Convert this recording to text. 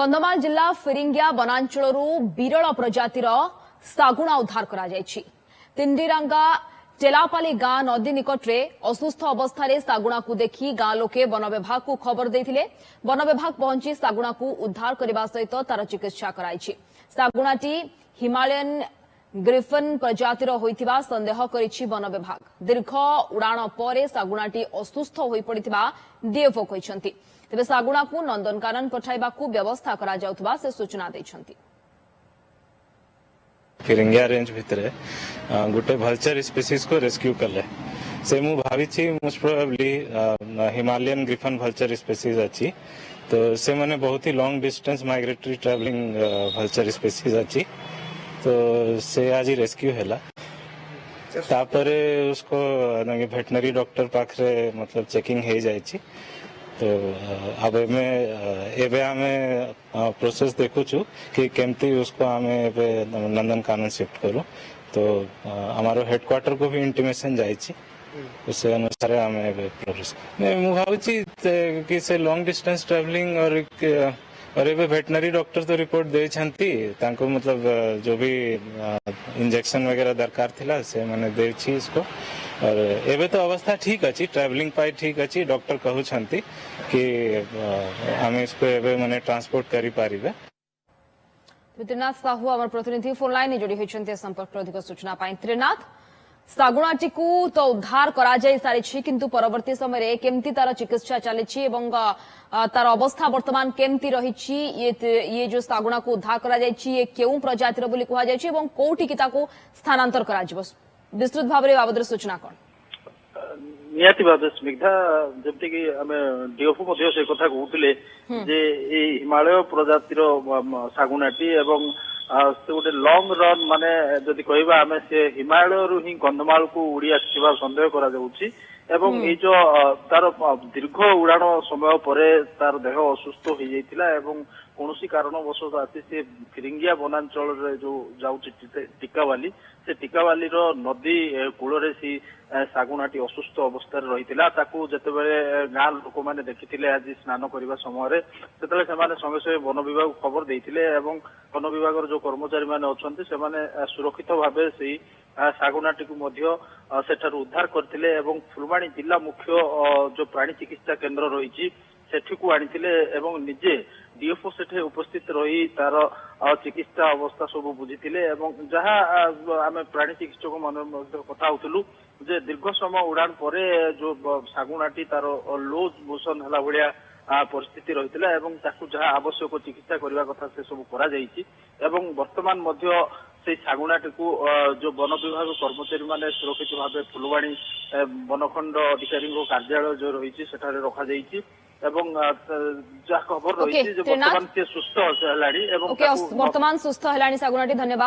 कंधमाल जिला फिरिंगिया वनांचल विरल प्रजातिर सागुणा उद्धार कर तिंडीरांगा चेलापाली गां नदी निकटरे असुस्थ अवस्था सागुणा को देखि गां लोके वन विभाग को खबर देथिले। वन विभाग पहुंची सागुणा को उद्धार करने सहित तार चिकित्सा कराई। सागुणाटी हिमालयन ग्रिफन प्रजातिर होइथिबा संदेह करिछि वन विभाग। दीर्घ उड़ाण पर सागुणाटी असुस्थ होई पड़िथिबा डीएफओ कहिसंति। तेबे सागुणा को नंदनकानन पठाइबाकू व्यवस्था करा जाउथबा से सूचना दैछंति। फिरिंगिया रेंज भितर गोटे भल्चर स्पीसीज को रेस्क्यू कले से मु भावी most probably Himalayan griffon vulture species अच्छी तो से माने बहुत ही long distance migratory travelling vulture species अच्छी तो से आज रेस्क्यू हैला तापरे उसको वेटनरी डॉक्टर पाखरे मतलब चेकिंग हो जाए तो अब एबे हमें प्रोसेस देखुचु कि केमती उसको हमें नंदनकानन शिफ्ट करूँ तो हमारो हेडक्वार्टर को भी इंटीमेशन जाइए उस अनुसार हमें प्रोसेस मैं भावी कि से लॉन्ग डिस्टेंस ट्रैवलिंग और ये वेटनरी डॉक्टर तो रिपोर्ट दे तांको मतलब जो भी इंजेक्शन वगैरह दरकार थिला से मैंने देछि इसको और एबे तो अवस्था ठीक अच्छी ट्रैवलिंग पाई ठीक अच्छी डॉक्टर कहउछंती कि हमें इसको एबे माने ट्रांसपोर्ट करि पारिबे। त्रिनाथ साहू आम प्रतिनिधि फोन लाइन जोड़ी होइछन्ते संपर्क अधिक सूचना पाई। त्रिनाथ सागुणाटी को तो उद्धार करा जाय सारिछि किंतु परवर्ती समय रे केमती तार चिकित्सा चलिछि एवं तार अवस्था वर्तमान केमती रहिछि ये जो सागुणा को उद्धार करा जायछि ये केउ प्रजातिर बोली कहवा जायछि एवं कोठी की ताको स्थानांतर करा जिवो विस्तृत भाव रे बाबद सूचना कोन निहाती भाव स्निग्धा जमती कि आम डीएफओ मध्य से कथा कहते जे हिमालय प्रजातिर सागुनाटी एवं से गोटे लंग रन माने जदि कहबा आमे से हिमालय रु ही कंधमाल को उड़ी आसिबा संदेह करा जाउछि एवं ए जो तार दीर्घ उड़ाण समय परे तार देह असुस्थ हो जाइतिला एवं कौनसी कारणवश आसी से फिरिंगिया वनांचल रे जो जाउछि टिकावाली से टिकावाली रो नदी कूल रे सी सागुनाटी असुस्थ अवस्था रहितिला ताकू जेतेबेले गां लोक माने देखिथिले आज स्नान करबा समय रे सेतले सेमाने संगे संगे वन विभाग खबर देइथिले एवं वन विभाग जो कर्मचारी माने अछंती से माने सुरक्षित भाबे से सागुनाटी को मध्य सेठार उद्धार करथिले एवं फुलवाणी जिला मुख्य जो प्राणी चिकित्सा केंद्र रहिछि सेठी को आनिथिले एवं निजे डीएफओ सेठे उपस्थित रही तार चिकित्सा अवस्था सब बुझीथिले एवं जहाँ आम प्राणी चिकित्सक मान कथा होतलु जे दीर्घ समय उड़ान परे जो सागुनाटी तार लूज मोशन हला भलिया परिस्थिति रहितिला एवं ताकू जहाँ आवश्यक चिकित्सा करबा कथा से सब करा जायछि एवं वर्तमान मध्य से सागुनाटी को जो वन विभाग कर्मचारी माने सुरक्षित भाव फुलवाणी वनखंड अधिकारी कार्यालय जो रही सेठारे रखा जायछि एवं जहाँ खबर रही वर्तमान से सुस्थ हेलानी वर्तमान सुस्थ हेलानी सागुनाटी। धन्यवाद।